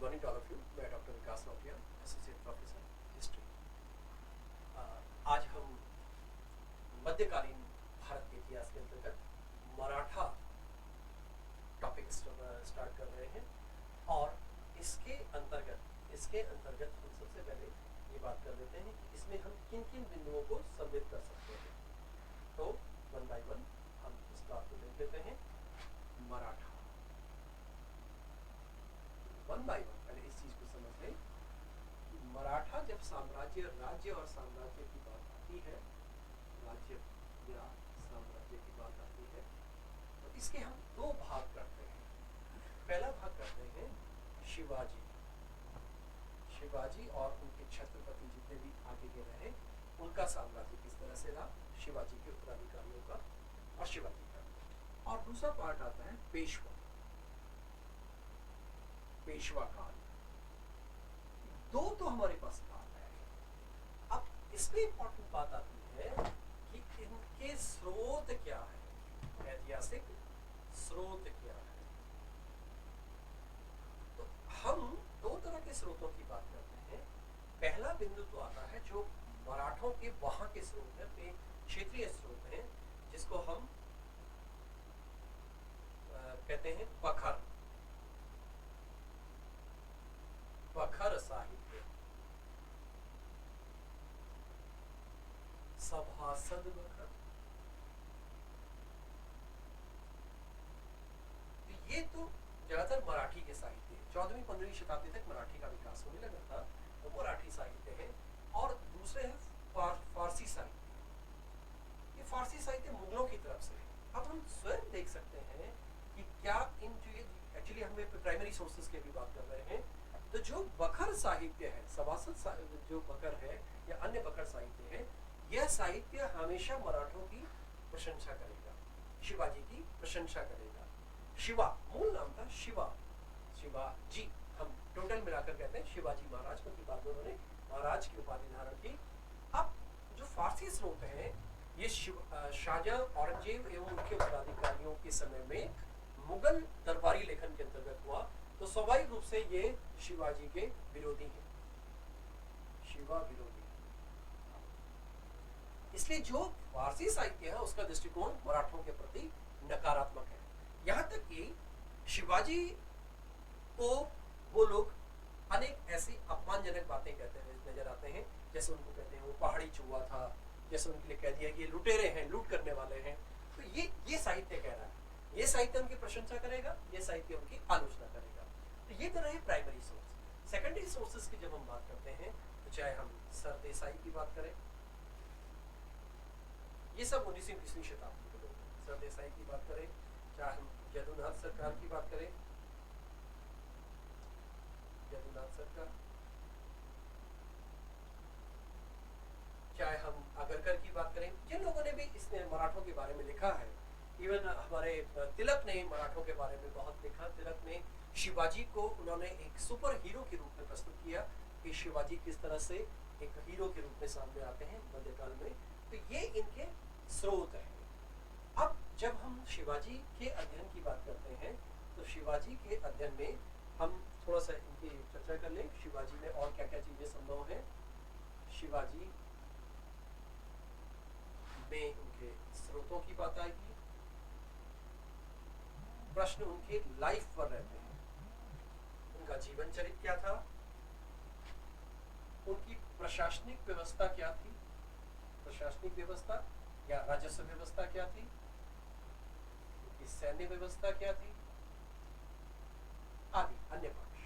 Morning to all of you. मैं doctor Vikas Nautiya, associate professor history. आज हम मध्यकालीन भारत के इतिहास के अंतर्गत मराठा टॉपिक स्टार्ट कर रहे हैं और इसके अंतर्गत हम सबसे पहले ये बात कर लेते हैं कि इसमें हम किन किन बिंदुओं को सम्मिलित कर सकते हैं। तो वन बाय वन हम इस बात को देख लेते हैं। मराठा वन बाय वन पहले इस चीज को समझ लें कि मराठा जब राज्य और साम्राज्य की बात आती है, राज्य या साम्राज्य की बात आती है, तो इसके हम दो भाग करते हैं। पहला भाग करते हैं शिवाजी और उनके छत्रपति जितने भी आगे के रहे उनका साम्राज्य किस तरह से रहा, शिवाजी के उत्तराधिकारियों का और शिवाजी का। और दूसरा पार्ट आता है पेशवा काल। दो तो हमारे पास काल है। अब इसमें इंपॉर्टेंट बात आती है कि इनके स्रोत क्या है, ऐतिहासिक स्रोत क्या है। तो हम दो तरह के स्रोतों की बात करते हैं। पहला बिंदु तो आता है जो मराठों के वहां के स्रोत है, क्षेत्रीय स्रोत हैं, जिसको हम कहते हैं पखर साहित्य, सभासद बखर। तो ये तो ज्यादातर मराठी के साहित्य है। 14वीं 15वीं शताब्दी तक मराठी का विकास होने लगा था, तो मराठी साहित्य है। और दूसरे है फारसी साहित्य। ये फारसी साहित्य मुगलों की तरफ से है। अब हम स्वयं देख सकते हैं कि क्या इन एक्चुअली हमें प्राइमरी सोर्सेज की भी बात कर रहे हैं। तो जो बखर साहित्य है, सभासद जो बखर है या अन्य बखर साहित्य है, यह साहित्य हमेशा मराठों की प्रशंसा करेगा, शिवाजी की प्रशंसा करेगा। शिवा मूल नाम था, शिवाजी हम टोटल मिलाकर कहते हैं शिवाजी महाराज, क्योंकि बाद में उन्होंने महाराज की उपाधि धारण की। अब जो फारसी स्रोत है ये शाहजहां, औरंगजेब एवं उनके उत्तराधिकारियों के समय में मुगल दरबारी लेखन के अंतर्गत हुआ, तो स्वाभाविक रूप से ये शिवाजी के विरोधी हैं, शिवा विरोधी। इसलिए जो फारसी साहित्य है उसका दृष्टिकोण मराठों के प्रति नकारात्मक है। यहां तक कि शिवाजी को वो लोग अनेक ऐसी अपमानजनक बातें कहते हुए नजर आते हैं, जैसे उनको कहते हैं वो पहाड़ी चूहा था, जैसे उनके लिए कह दिया कि ये लुटेरे हैं, लूट करने वाले हैं। तो ये साहित्य कह रहा है, ये साहित्य उनकी प्रशंसा करेगा, ये साहित्य उनकी आलोचना करेगा। तो ये तो रहे प्राइमरी सोर्स। सेकेंडरी सोर्सेज की जब हम बात करते हैं, तो चाहे हम सरदेसाई की बात करें, ये सब 19वीं शताब्दी के लोग हैं। सरदेसाई की बात करें, चाहे हम यदुनाथ सरकार की बात करें, यदुनाथ सरकार, चाहे हम अगरकर की बात करें, जिन लोगों ने भी इसने मराठों के बारे में लिखा है, इवन हमारे तिलक ने मराठों के बारे में बहुत लिखा। तिलक ने शिवाजी को उन्होंने एक सुपर हीरो के रूप में प्रस्तुत किया कि शिवाजी किस तरह से एक हीरो के रूप में सामने आते हैं मध्यकाल में। तो ये इनके स्रोत हैं। अब जब हम शिवाजी के अध्ययन की बात करते हैं, तो शिवाजी के अध्ययन में हम थोड़ा सा इनकी चर्चा कर लें। शिवाजी में और क्या क्या चीजें संभव हैं। शिवाजी में उनके स्रोतों की बात आएगी। प्रश्न उनके लाइफ पर रहते हैं, उनका जीवन चरित्र क्या था, उनकी प्रशासनिक व्यवस्था क्या थी, प्रशासनिक व्यवस्था या राजस्व व्यवस्था क्या थी, उनकी सैन्य व्यवस्था क्या थी, आदि अन्य पक्ष।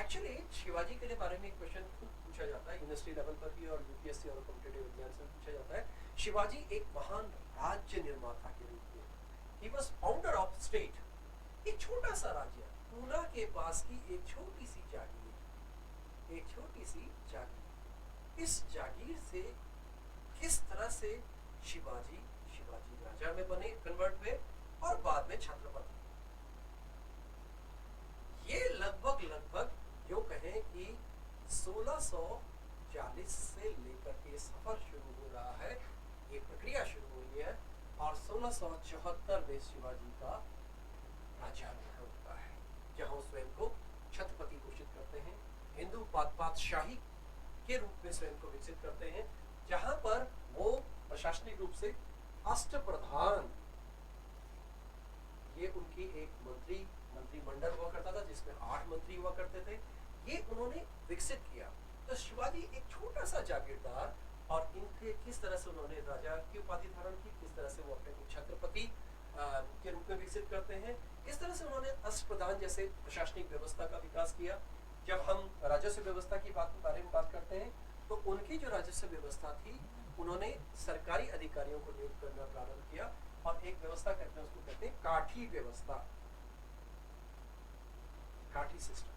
एक्चुअली शिवाजी के बारे में एक क्वेश्चन पूछा जाता है यूनिवर्सिटी लेवल पर भी और यूपीएससी और कॉम्पिटिटिव एग्जाम्स में पूछा जाता है। शिवाजी एक महान राज्य निर्माता के रूप में, he was founder of state, एक छोटा सा राज्य पूना के पास की एक छोटी सी जागीर, इस जागीर से किस तरह से शिवाजी राजा में बने, कन्वर्ट हुए और बाद में छत्रपति। ये लगभग जो कहें कि 1640 से लेकर के सफर शुरू हो रहा है, ये प्रक्रिया शुरू हुई है और 1674 में शिवाजी का राज्याभिषेक होता है, जहां स्वयं को छत्रपति बादशाही के रूप में स्वयं को विकसित करते हैं, जहां पर वो प्रशासनिक रूप से अष्टप्रधान, ये उनकी एक मंत्रिमंडल हुआ करता था जिसमें 8 मंत्री हुआ करते थे, ये उन्होंने विकसित किया। तो शिवाजी एक छोटा सा जागीरदार, और इनके किस तरह से उन्होंने राजा की उपाधि धारण की, किस तरह से वो अपने को छत्रपति के रूप में विकसित करते हैं, किस तरह से उन्होंने अष्टप्रधान जैसे प्रशासनिक व्यवस्था का विकास किया। जब हम राजस्व व्यवस्था की बारे में बात करते हैं, तो उनकी जो राजस्व व्यवस्था थी, उन्होंने सरकारी अधिकारियों को नियुक्त करना प्रारंभ किया, और एक व्यवस्था कहते हैं, उसको कहते हैं काठी व्यवस्था, काठी सिस्टम।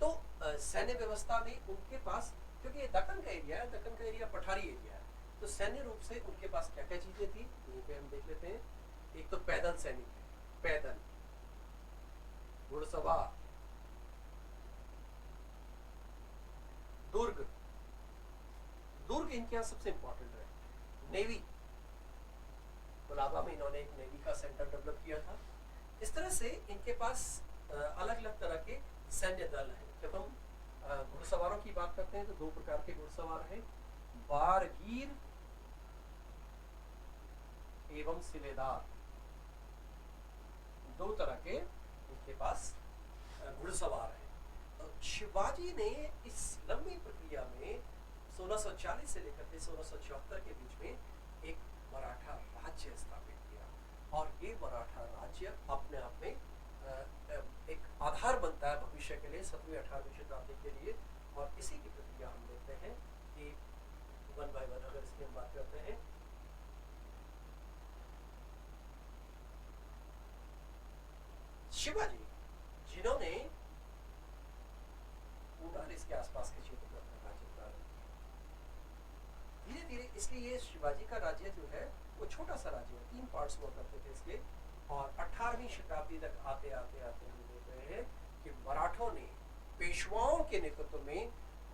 तो सैन्य व्यवस्था में उनके पास, क्योंकि ये दक्कन का एरिया है, दक्कन का एरिया पठारी एरिया है, तो सैन्य रूप से उनके पास क्या क्या चीजें थी, यहीं पे हम देख लेते हैं। एक तो पैदल सैनिक है, पैदल घुड़सवार, दुर्ग इनके यहाँ सबसे इंपॉर्टेंट है। नेवी, कोलाबा में इन्होंने एक नेवी का सेंटर डेवलप किया था। इस तरह से इनके पास अलग अलग तरह के सैन्य दल हैं। जब हम घुड़सवारों की बात करते हैं तो 2 प्रकार के घुड़सवार हैं, बारगीर एवं सिलेदार, 2 तरह के इनके पास घुड़सवार हैं। तो शिवाजी ने इस लंबी प्रक्रिया में 1640 से लेकर के 1674 के बीच में एक मराठा राज्य स्थापित किया, और ये मराठा राज्य अपने आप में एक आधार बनता है भविष्य के लिए, 7वीं 18वीं शताब्दी के लिए। और इसी की प्रक्रिया हम देखते हैं कि 1 बाय 1 अगर इसकी हम बात करते हैं, शिवाजी जिन्होंने पूरा इसके आसपास के क्षेत्र में अपना राज्य प्रारंभ किया, धीरे धीरे, इसलिए ये शिवाजी का राज्य जो है वो छोटा सा राज्य है, 3 पार्ट्स हुआ करते थे इसके। और 18वीं शताब्दी तक आते आते आते हम देख रहे हैं कि मराठों ने पेशवाओं के नेतृत्व में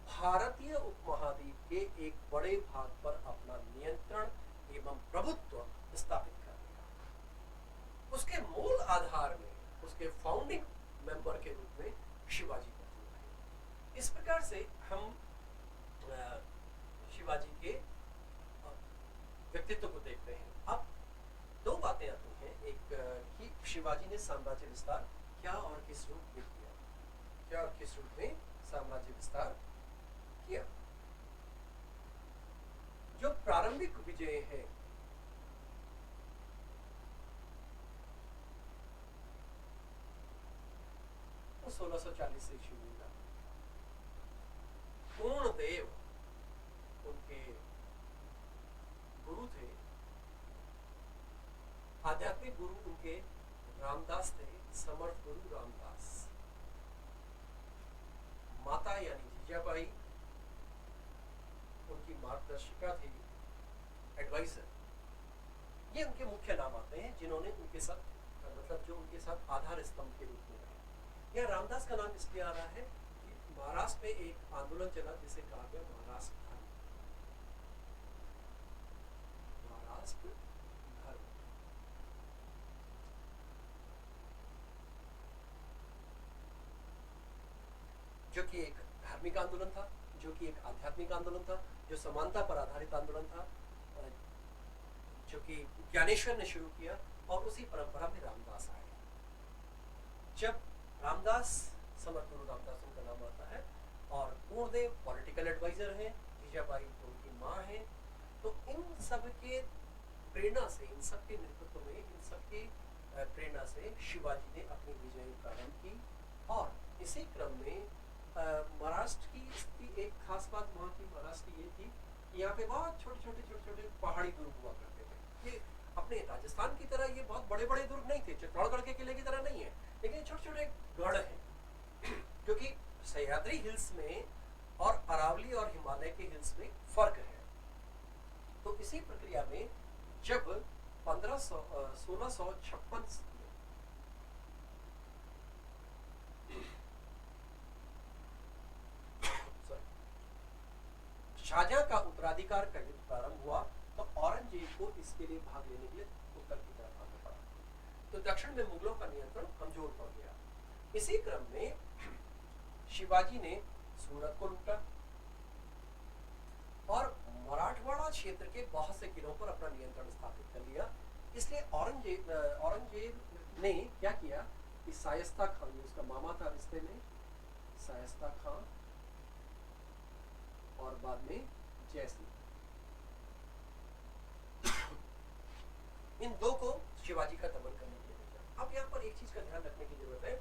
भारतीय उपमहाद्वीप के एक बड़े भाग पर अपना नियंत्रण एवं प्रभुत्व स्थापित कर दिया। उसके मूल आधार में, उसके फाउंडिंग मेंबर के रूप में शिवाजी मौजूद है। इस प्रकार से हम शिवाजी के व्यक्तित्व को देखते हैं। अब 2 बातें आती हैं, एक कि शिवाजी ने साम्राज्य विस्तार क्या और किस रूप में किया, क्या और किस रूप में साम्राज्य विस्तार किया। जो प्रारंभिक विजय है, वो 1640 से शुरू हुआ। पूर्णदेव उनके गुरु थे, आध्यात्मिक गुरु उनके रामदास थे, समर्थ गुरु रामदास। माता यानी जीजाबाई उनकी मार्गदर्शिका थी, एडवाइजर। ये उनके मुख्य नाम आते हैं जिन्होंने उनके साथ, मतलब जो उनके साथ आधार स्तंभ के रूप में रहे। यह रामदास का नाम इसलिए आ रहा है कि महाराष्ट्र में एक आंदोलन चला जिसे कहा गया महाराष्ट्र धर्म। महाराष्ट्र धर्म, जो कि एक धार्मिक आंदोलन था, जो कि एक आध्यात्मिक आंदोलन था, जो समानता पर आधारित आंदोलन था, जो कि ज्ञानेश्वर ने शुरू किया, और उसी परंपरा में रामदास आए। जब रामदास, समर्थ गुरु रामदास उनका नाम आता है, और पूर्णदेव पॉलिटिकल एडवाइजर हैं, जीजाबाई उनकी माँ हैं, तो इन सब के प्रेरणा से, इन सब के नेतृत्व में, इन सब की प्रेरणा से शिवाजी ने अपनी विजय प्रारंभ की। और इसी क्रम में महाराष्ट्र की स्थिति, एक खास बात वहाँ की महाराष्ट्र की ये थी कि यहाँ पे बहुत छोटे छोटे पहाड़ी दुर्ग हुआ करते थे। ये अपने राजस्थान की तरह ये बहुत बड़े बड़े दुर्ग नहीं थे, चित्तौड़गढ़ के किले की तरह नहीं है, लेकिन छोटे छोटे गढ़ हैं, क्योंकि सह्याद्री हिल्स में और अरावली और हिमालय के हिल्स में फर्क है। तो इसी प्रक्रिया में जब 1656 शाहजहां का उत्तराधिकार का युद्ध प्रारंभ हुआ, तो औरंगजेब को इसके लिए भाग लेने के लिए उत्तर की तरफ आना पड़ा, तो दक्षिण में मुगलों का नियंत्रण कमजोर पड़ गया। इसी क्रम में शिवाजी ने सूरत को लूटा और मराठवाड़ा क्षेत्र के बहुत से किलों पर अपना नियंत्रण स्थापित कर लिया। इसलिए औरंगजेब ने क्या किया कि शायस्ता खान, उसका मामा था रिश्ते में, शायस्ता खान और बाद में जयसिंह, इन दो को शिवाजी का दमन करने के लिए भेजा। अब यहाँ पर एक चीज का ध्यान रखने की जरूरत है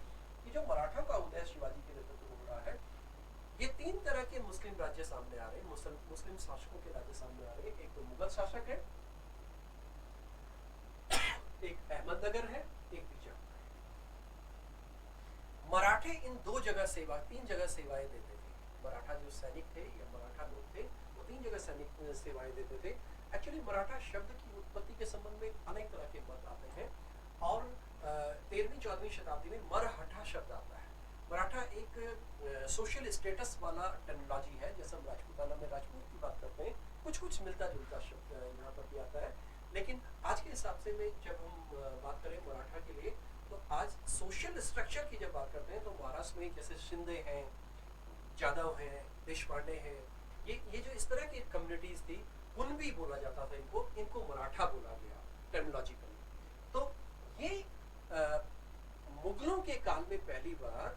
कि जो मराठा का उदय शिवाजी के नेतृत्व में हो रहा है, ये तीन तरह के मुस्लिम राज्य सामने आ रहे हैं, मुस्लिम शासकों के राज्य सामने आ रहे हैं। एक तो मुगल शासक है, एक अहमदनगर है, एक बीजापुर है। मराठे इन तीन जगह सेवाएं देते थे। मराठा जो सैनिक थे या मराठा लोग थे, वो तीन जगह सैनिक सेवाएं देते थे। एक्चुअली मराठा शब्द की उत्पत्ति के संबंध में अनेक तरह के मत आते हैं और 13वीं-14वीं शताब्दी में मरहठा शब्द आता है। मराठा एक सोशल स्टेटस वाला टर्मिनोलॉजी है। जैसे हम राजपूताना में राजपूत की बात करते हैं, कुछ मिलता जुलता शब्द यहाँ पर भी आता है। लेकिन आज के हिसाब से में जब हम बात करें मराठा के लिए, तो आज सोशल स्ट्रक्चर की जब बात करते हैं तो महाराष्ट्र में जैसे शिंदे हैं, जादव हैं, देशपांडे हैं, ये जो इस तरह की कम्युनिटीज थी, कुणबी बोला जाता था इनको मराठा बोला गया टर्मिनोलॉजिकली। तो ये मुगलों के काल में पहली बार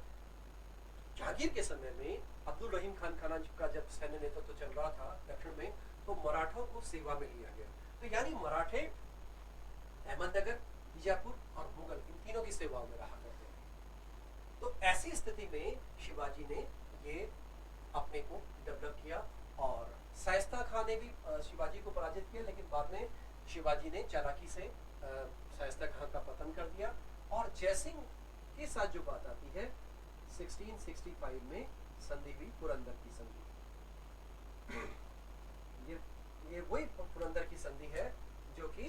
जहांगीर के समय में अब्दुल रहीम खान का जब सैन्य नेतृत्व चल रहा था दक्षिण में, तो मराठों को सेवा में लिया गया। तो यानी मराठे अहमदनगर, बीजापुर और मुगल, इन तीनों की सेवाओं में रहा करते थे। तो ऐसी स्थिति में शिवाजी ने ये अपने को डेवलप किया और शायस्ता खान ने भी शिवाजी को पराजित किया, लेकिन बाद में शिवाजी ने चालाकी से शायस्ता खान का पतन कर दिया। और जयसिंह के साथ जो बात आती है 1665 में संधि हुई, पुरंदर की संधि। ये वही पुरंदर की संधि है जो कि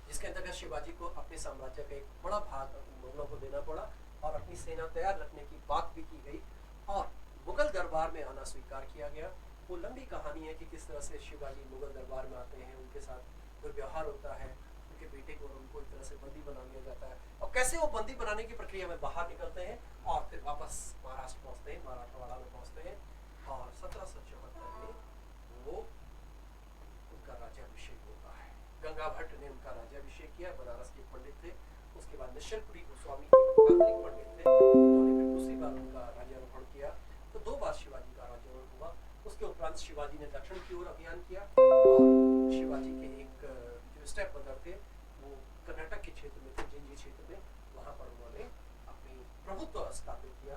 जिसके अंतर्गत शिवाजी को अपने साम्राज्य का एक बड़ा भाग मुगलों को देना पड़ा और अपनी सेना तैयार रखने की बात भी की गई और मुगल दरबार में आना स्वीकार किया गया। वो लंबी कहानी है कि किस तरह से शिवाजी मुगल दरबार में आते हैं, उनके साथ कोई व्यवहार होता है, उनके बेटे को और उनको एक तरह से बंदी बना लिया जाता है और कैसे वो बंदी बनाने की प्रक्रिया में बाहर निकलते हैं और फिर वापस महाराष्ट्र पहुंचते हैं, मराठवाड़ा में पहुंचते हैं और 1774 में वो उनका राज्याभिषेक होता है। गंगा भट्ट ने उनका राज्याभिषेक किया, बनारस के पंडित थे। उसके बाद निश्चलपुरी गोस्वामी आंतरिक पंडित थे, उन्होंने फिर दूसरी बार उनका राज्यारोहण किया। तो 2 बार शिवाजी का राज्यारोहण हुआ। उसके उपरांत शिवाजी ने दक्षिण की ओर अभियान किया और शिवाजी के एक जो स्टेप ब्रदर थे वो कर्नाटक के क्षेत्र में थे, जिंजी क्षेत्र में, वहां पर उन्होंने अपनी प्रभुत्व स्थापित किया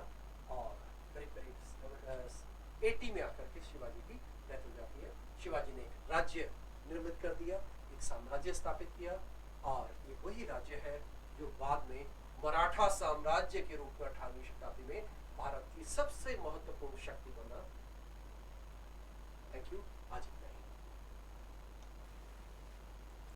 और करीब 80 में आकर के शिवाजी की डेथ हो जाती है। शिवाजी ने राज्य निर्मित कर दिया, एक साम्राज्य स्थापित किया और ये वही राज्य है जो बाद में मराठा साम्राज्य के रूप में 18वीं शताब्दी में भारत की सबसे महत्वपूर्ण शक्ति बना। Thank you. आज